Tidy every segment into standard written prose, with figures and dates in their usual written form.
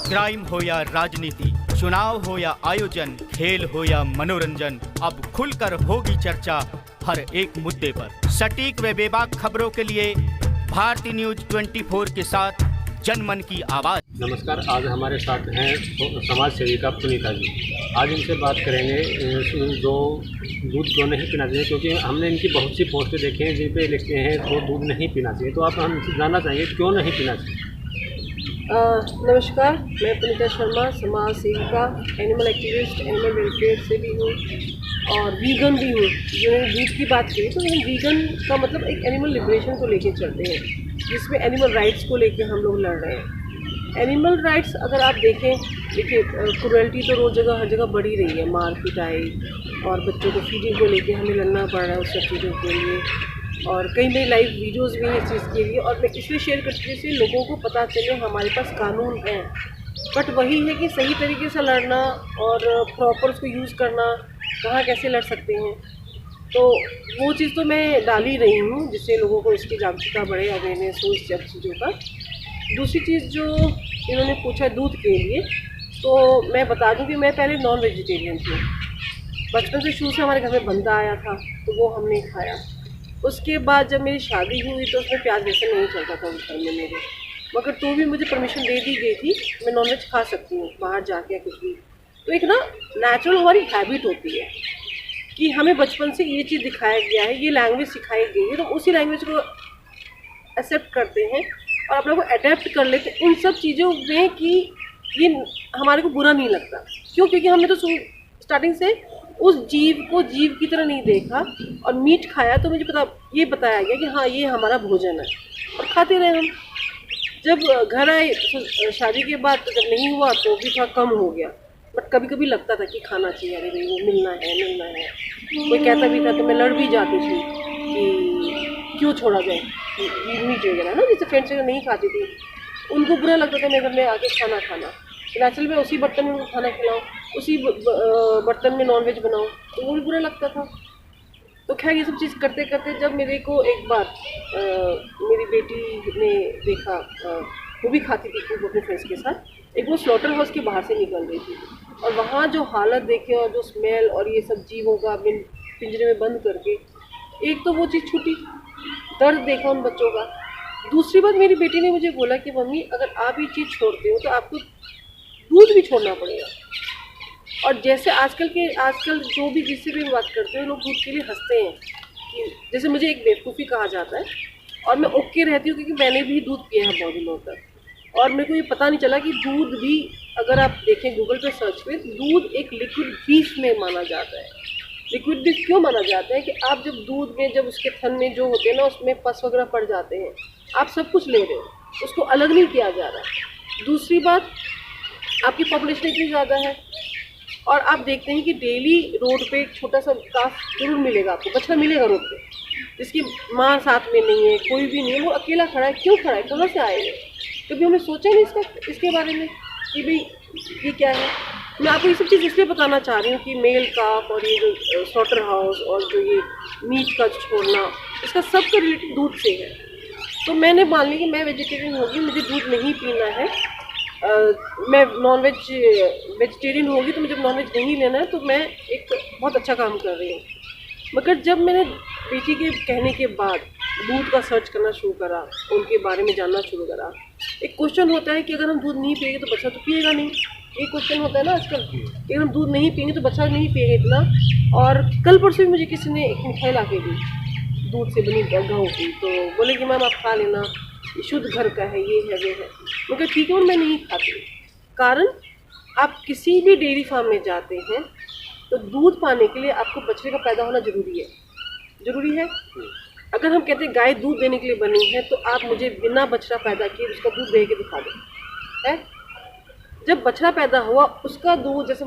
Crime हो या राजनीति, चुनाव हो या आयोजन, खेल हो या मनोरंजन, अब खुलकर होगी चर्चा हर एक मुद्दे पर। सटीक व बेबाक खबरों के लिए भारती न्यूज 24 के साथ जनमन की आवाज़। नमस्कार, आज हमारे साथ हैं समाज सेविका पुनीता जी। आज इनसे बात करेंगे जो दूध क्यों नहीं पीना चाहिए, क्योंकि हमने इनकी बहुत सी पोस्टें देखी हैं जिन पे लिखते हैं वो दूध नहीं पीना चाहिए। तो आप हमसे जानना चाहिए क्यों नहीं पीना चाहिए। नमस्कार, मैं पुनीता शर्मा, समाज सेविका, एनिमल एक्टिविस्ट, एनिमल वेलफेयर से भी हूँ और वीगन भी हूँ। जिन्होंने दूध की बात की तो हम वीगन का मतलब एक एनिमल लिबरेशन को लेके चलते हैं, जिसमें एनिमल राइट्स को लेके हम लोग लड़ रहे हैं। एनिमल राइट्स अगर आप देखिए क्रुएल्टी तो रोज़ जगह हर जगह बढ़ी रही है, मार पिटाई और बच्चों को फीडिंग को लेके हमें लड़ना पड़ रहा है उस सब चीज़ों के लिए। और कई नई लाइव वीडियोस भी हैं इस चीज़ के लिए, और मैं इसलिए शेयर करती हूँ जिससे लोगों को पता चले हमारे पास कानून है। बट वही है कि सही तरीके से लड़ना और प्रॉपर उसको यूज़ करना, कहाँ कैसे लड़ सकते हैं, तो वो चीज़ तो मैं डाल ही रही हूँ जिससे लोगों को इसकी जागरूकता बढ़े, अवेयरनेस हो इस सब चीज़ों का। दूसरी चीज़ जो इन्होंने पूछा दूध के लिए, तो मैं बता दूँ कि मैं पहले नॉन वेजिटेरियन थी। बचपन से शुरू से हमारे घर में बनता आया था तो वो हमने खाया। उसके बाद जब मेरी शादी हुई तो उसमें प्याज लहसुन नहीं चलता था उस घर में मेरे, मगर तो भी मुझे परमिशन दे दी गई थी मैं नॉनवेज खा सकती हूँ बाहर जाके कुछ भी। तो एक ना नेचुरल हमारी हैबिट होती है कि हमें बचपन से ये चीज़ दिखाया गया है, ये लैंग्वेज सिखाई गई है, तो उसी लैंग्वेज को एक्सेप्ट करते हैं और अपने को अडेप्ट कर लेते हैं इन सब चीज़ों में कि ये हमारे को बुरा नहीं लगता। क्यों? क्योंकि हमने तो स्टार्टिंग से उस जीव को जीव की तरह नहीं देखा और मीट खाया, तो मुझे ये बताया गया कि हाँ ये हमारा भोजन है और खाते रहे हम। जब घर आए शादी के बाद तो जब नहीं हुआ तो भी थोड़ा कम हो गया, बट कभी कभी लगता था कि खाना चाहिए, अरे भाई वो मिलना है। कोई कहता भी था तो मैं लड़ भी जाती थी कि क्यों छोड़ा जाए मीट वगैरह ना, जैसे फ्रेंड्स वगैरह नहीं खाती थी, उनको बुरा लगता था मेरे घर में आके खाना। नेचुरल में उसी बर्तन में उनको खाना खिलाऊँ, उसी बर्तन में नॉनवेज बनाऊँ, तो वो भी बुरा लगता था। तो खैर ये सब चीज़ करते करते जब मेरे को एक बार मेरी बेटी ने देखा, वो भी खाती थी खूब अपने फ्रेंड्स के साथ, एक वो स्लॉटर हाउस के बाहर से निकल रही थी और वहाँ जो हालत देखे और जो स्मेल और ये सब जीवों का पिंजरे में बंद करके, एक तो वो चीज़ छूटी, दर्द देखा उन बच्चों का। दूसरी बात मेरी बेटी ने मुझे बोला कि मम्मी अगर आप ये चीज़ छोड़ते हो तो आपको दूध भी छोड़ना पड़ेगा। और जैसे आजकल जो भी जिससे भी बात करते हैं लोग दूध के लिए हंसते हैं कि जैसे मुझे एक बेवकूफ़ी कहा जाता है, और मैं ओके रहती हूँ क्योंकि मैंने भी दूध पिया है बहुत दिनों तक, और मेरे को ये पता नहीं चला कि दूध भी, अगर आप देखें गूगल पे सर्च में, दूध एक लिक्विड बीफ में माना जाता है। लिक्विड बीफ क्यों माना जाता है कि आप जब दूध में जब उसके थन में जो होते हैं ना उसमें पस वगैरह पड़ जाते हैं, आप सब कुछ ले रहे हो, उसको अलग नहीं किया जा रहा। दूसरी बात, आपकी पॉपुलेशन इतनी ज़्यादा है और आप देखते हैं कि डेली रोड पे एक छोटा सा काफ जरूर मिलेगा, आपको बच्चा मिलेगा रोड पे जिसकी माँ साथ में नहीं है, कोई भी नहीं है, वो अकेला खड़ा है। क्यों खड़ा है, कहाँ से आएगा? कभी हमने सोचा नहीं इसके बारे में कि भाई ये क्या है। मैं आपको ये सब चीज़ इसलिए बताना चाह रही हूँ कि मेल काफ और ये जो स्लॉटर हाउस और जो ये मीट का छोड़ना, इसका सब का रिलेटेड दूध से है। तो मैंने मान ली कि मैं वेजिटेरियन होगी, मुझे दूध नहीं पीना है, मैं वेजिटेरियन होगी तो मुझे नॉनवेज नहीं लेना है, तो मैं एक बहुत अच्छा काम कर रही हूँ। मगर जब मैंने बेटी के कहने के बाद दूध का सर्च करना शुरू करा, उनके बारे में जानना शुरू करा, एक क्वेश्चन होता है कि अगर हम दूध नहीं पिएंगे तो बच्चा तो पिएगा नहीं। ये क्वेश्चन होता है ना आजकल कि अगर हम दूध नहीं पिएंगे तो बच्चा नहीं पिएगा इतना। और कल परसों भी मुझे किसी ने एक मिठाई ला के दी दूध से बनी गऊ की, तो बोले कि मैम आप खा लेना, शुद्ध घर का है, ये है वो है। मगर ठीक है, मैं नहीं खाती। कारण आप किसी भी डेयरी फार्म में जाते हैं तो दूध पाने के लिए आपको बछड़े का पैदा होना ज़रूरी है। अगर हम कहते हैं गाय दूध देने के लिए बनी है तो आप मुझे बिना बछड़ा पैदा किए उसका दूध दे के दिखा दो है। जब बछड़ा पैदा हुआ उसका दूध, जैसे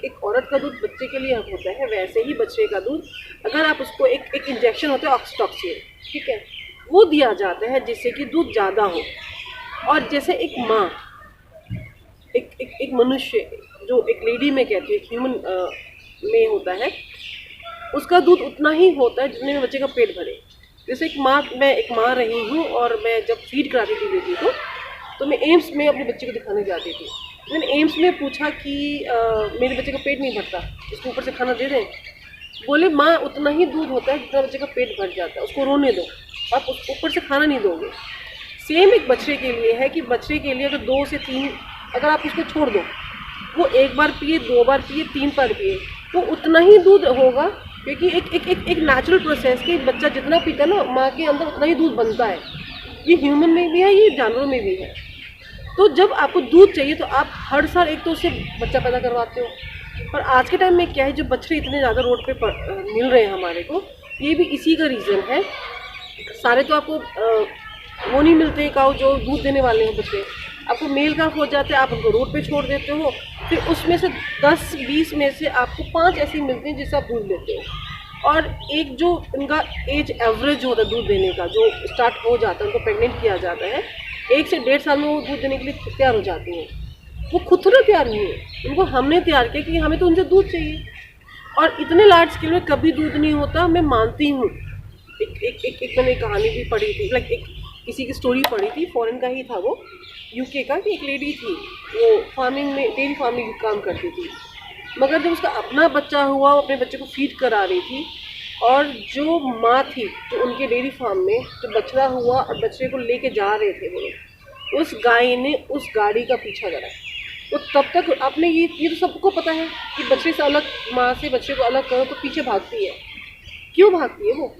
एक औरत का दूध बच्चे के लिए होता है, वैसे ही बछड़े का दूध अगर आप उसको एक इंजेक्शन होता है ऑक्सीटॉक्सिन, ठीक है, वो दिया जाता है जिससे कि दूध ज़्यादा हो। और जैसे एक माँ, एक मनुष्य जो एक लेडी में कहती है, ह्यूमन में होता है, उसका दूध उतना ही होता है जितने में बच्चे का पेट भरे। जैसे मैं एक माँ रही हूँ और मैं जब फीड कराती थी बेटी को, तो मैं एम्स में अपने बच्चे को दिखाने जाती थी। मैंने एम्स में पूछा कि मेरे बच्चे का पेट नहीं भरता, उसको ऊपर से खाना दे दें। बोले माँ उतना ही दूध होता है जितना बच्चे का पेट भर जाता है, उसको रोने दो, आप ऊपर से खाना नहीं दोगे। सेम एक बच्चे के लिए है कि बच्चे के लिए अगर 2 से 3 अगर आप उसको छोड़ दो, वो 1 बार पिए, 2 बार पिए, 3 बार पिए, तो उतना ही दूध होगा, क्योंकि एक नेचुरल प्रोसेस कि बच्चा जितना पीता है ना माँ के अंदर उतना ही दूध बनता है। ये ह्यूमन में भी है, ये जानवरों में भी है। तो जब आपको दूध चाहिए तो आप हर साल एक तो उससे बच्चा पैदा करवाते हो। और आज के टाइम में क्या है, जो बछड़े इतने ज़्यादा रोड पे मिल रहे हैं हमारे को, ये भी इसी का रीज़न है। सारे तो आपको वो नहीं मिलते काऊ जो दूध देने वाले हैं बछड़े, आपको मेल काफ हो जाते हैं, आप उनको रोड पे छोड़ देते हो, फिर उसमें से 10-20 में से आपको 5 ऐसे मिलते हैं जिससे आप दूध लेते हो। और एक जो इनका एज एवरेज होता है दूध देने का, जो स्टार्ट हो जाता है, उनको प्रेग्नेंट किया जाता है, 1 से 1.5 साल में वो दूध देने के लिए तैयार हो जाती हैं। वो खुद थोड़ा तैयार हुई है, उनको हमने तैयार किया कि हमें तो उनसे दूध चाहिए। और इतने लार्ज स्केल में कभी दूध नहीं होता, मैं मानती हूँ। एक मैंने कहानी भी पढ़ी थी, लाइक एक किसी की स्टोरी पढ़ी थी, फॉरेन का ही था वो, यूके का, कि एक लेडी थी, वो फार्मिंग में, डेयरी फार्मिंग का काम करती थी, मगर जब उसका अपना बच्चा हुआ, वो अपने बच्चे को फीड करा रही थी, और जो माँ थी जो उनके डेयरी फार्म में जो बछड़ा हुआ और बच्चे को लेके जा रहे थे वो लोग, उस गाय ने उस गाड़ी का पीछा करा। तो तब तक आपने ये तो सबको पता है कि बच्चे से अलग, माँ से बच्चे को अलग करो तो पीछे भागती है। क्यों भागती है वो?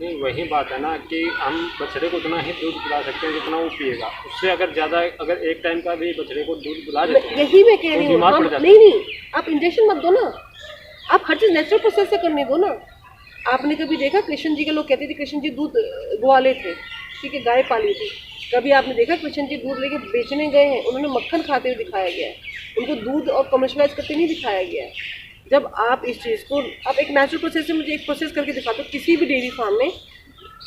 नहीं, वही बात है ना कि हम बछड़े को उतना ही दूध पिला सकते हैं जितना वो पिएगा। उससे अगर ज़्यादा, अगर एक टाइम का भी बछड़े को दूध पिला देते हैं, यही मैं कह रही हूँ। बीमार पड़ जाता है। नहीं, आप इंजेक्शन मत दो ना, आप हर चीज़ नेचुरल प्रोसेस से करने दो ना। आपने कभी देखा कृष्ण जी के, लोग कहते थे कृष्ण जी दूध ग्वाले थे, ठीक है, गाय पाली थी। कभी आपने देखा कृष्ण जी दूध लेके बेचने गए हैं, उन्होंने मक्खन खाते हुए दिखाया गया है, उनको दूध और कमर्शलाइज करते नहीं दिखाया गया है। जब आप इस चीज़ को, आप एक नेचुरल प्रोसेस से मुझे एक प्रोसेस करके दिखा दो किसी भी डेयरी फार्म में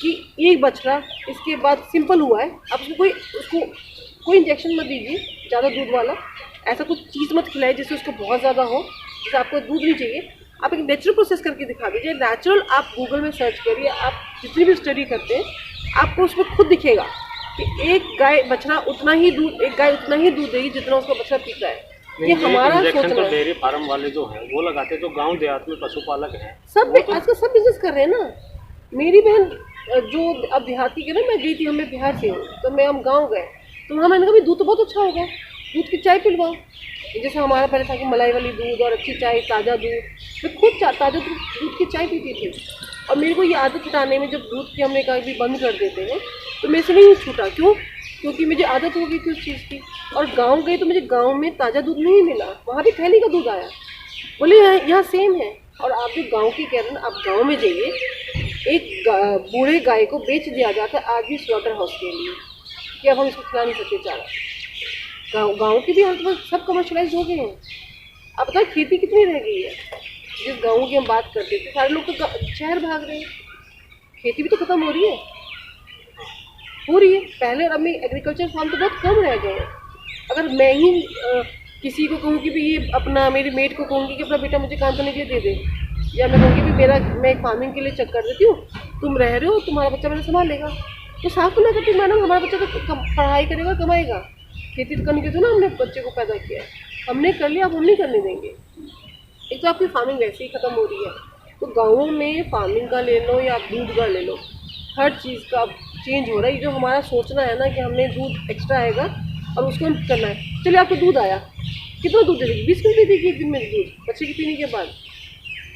कि एक बछड़ा इसके बाद सिंपल हुआ है, आप उसको कोई इंजेक्शन मत दीजिए ज़्यादा दूध वाला, ऐसा कुछ चीज़ मत खिलाइए जिससे उसको बहुत ज़्यादा हो, जिससे आपको दूध नहीं चाहिए। आप एक नेचुरल प्रोसेस करके दिखा दीजिए। नेचुरल आप गूगल में सर्च करिए, आप जितनी भी स्टडी करते हैं आपको उसमें खुद दिखेगा कि एक गाय बछड़ा उतना ही दूध, एक गाय उतना ही दूध देगी जितना उसका बछड़ा पीता है। ये हमारा सोचना है। डेयरी फार्म वाले जो हैं वो लगाते, जो गांव देहात में पशुपालक हैं, सब आजकल सब बिजनेस कर रहे हैं ना। मेरी बहन जो अब देहाती के ना, मैं गई थी, हमें बिहार से हूँ, तो मैं हम गाँव गए तो वहाँ मैंने कहा दूध तो बहुत अच्छा होगा, दूध की चाय पिलवाओ। जैसे हमारा पहले था कि मलाई वाली दूध और अच्छी चाय, ताज़ा दूध, मैं खुद ताज़ा दूध की चाय पीती थी। और मेरे को ये आदत हटाने में, जब दूध की हमने कभी बंद कर देते हैं तो मेरे से नहीं छूटा। क्यों? क्योंकि मुझे आदत हो गई थी उस चीज़ की। और गांव गई तो मुझे गांव में ताज़ा दूध नहीं मिला, वहाँ भी थैली का दूध आया। बोले यहाँ सेम है। और आप जो गांव की कह रहे हैं, आप गांव में जाइए, एक बूढ़े गाय को बेच दिया जाता है आज भी स्लॉटर हाउस के लिए कि अब हम इसको खिला नहीं सकते चारा। गाँव की भी हालत सब कमर्शलाइज हो गए हैं। अब बताए खेती कितनी रह गई है। जिस गाँव की हम बात करते थे, सारे लोग तो शहर भाग रहे हैं, खेती भी तो खत्म हो रही है। पहले और अब में एग्रीकल्चर फार्म तो बहुत कम रह गए हैं। अगर मैं ही किसी को कहूँ कि भी ये अपना, मेरी मेड को कहूँगी कि अपना बेटा मुझे काम करने के लिए दे दे, या मैं कहूँगी भी मैं फार्मिंग के लिए चेक कर देती हूँ, तुम रह रहे हो, तुम्हारा बच्चा मैंने संभाल लेगा, तो साफ ना करती मैडम, हमारा बच्चा तो पढ़ाई करेगा, कमाएगा। खेती तो करने के लिए तो ना हमने बच्चे को पैदा किया है, हमने कर लिया, अब हम नहीं करने देंगे। एक तो आपकी फार्मिंग वैसे ही ख़त्म हो रही है। तो गाँवों में फार्मिंग का ले लो या आप दूध का ले लो, हर चीज़ का चेंज हो रहा है। ये जो हमारा सोचना है ना कि हमने दूध एक्स्ट्रा आएगा और उसको हम करना है। चलिए आपको दूध आया, कितना दूध दे देगी? 20 किलो दे देगी एक दिन में दूध, बच्चे की पीने के बाद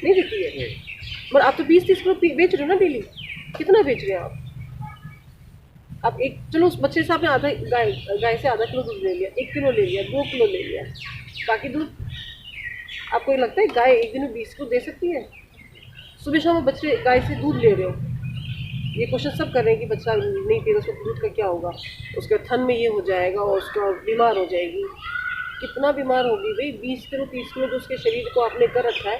नहीं देती है। मगर आप तो 20-30 किलो बेच रहे हो ना डेली, कितना बेच रहे हैं आप एक, चलो उस बच्चे से आपने आधा गाय से आधा किलो दूध ले लिया, 1 किलो ले लिया, 2 किलो ले लिया, बाकी दूध आपको ये लगता है गाय एक दिन में 20 किलो दे सकती है? सुबह शाम बच्चे गाय से दूध ले रहे हो, ये क्वेश्चन सब कर रहे हैं कि बच्चा नहीं पिएगा उसको दूध का क्या होगा, उसके थन में ये हो जाएगा और उसका बीमार हो जाएगी। कितना बीमार होगी भाई? 20 किलो 30 किलो जो उसके शरीर को आपने कर रखा है।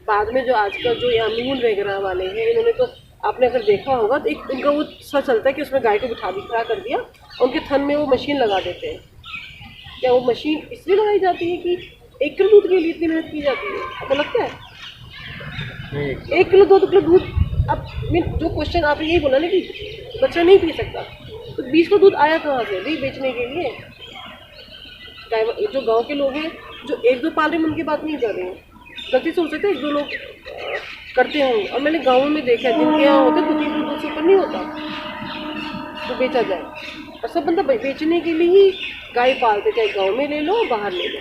बाद में जो आजकल जो अमूल वगैरह वाले हैं, इन्होंने तो आपने अगर देखा होगा तो एक इनका वो सा चलता है कि उसमें गाय को खड़ा कर दिया, उनके थन में वो मशीन लगा देते हैं। क्या वो मशीन इसलिए लगाई जाती है कि 1 किलो दूध के लिए इतनी मेहनत की जाती है? आपको लगता है 1 किलो 2 किलो दूध? अब जो क्वेश्चन आपने यही बोला ना कि बच्चा नहीं पी सकता, तो बीच का दूध आया कहाँ से भाई बेचने के लिए? जो गांव के लोग हैं जो एक दो पाल रहे हैं, उनकी बात नहीं कर रही हूँ, गलती से हो सकता है एक दो लोग करते होंगे। और मैंने गाँव में देखा है जिनके यहाँ होते 200-300 से ऊपर नहीं होता तो बेचा जाए। और सब बंदा बेचने के लिए ही गाय पालते, चाहे गाँव में ले लो बाहर ले लो।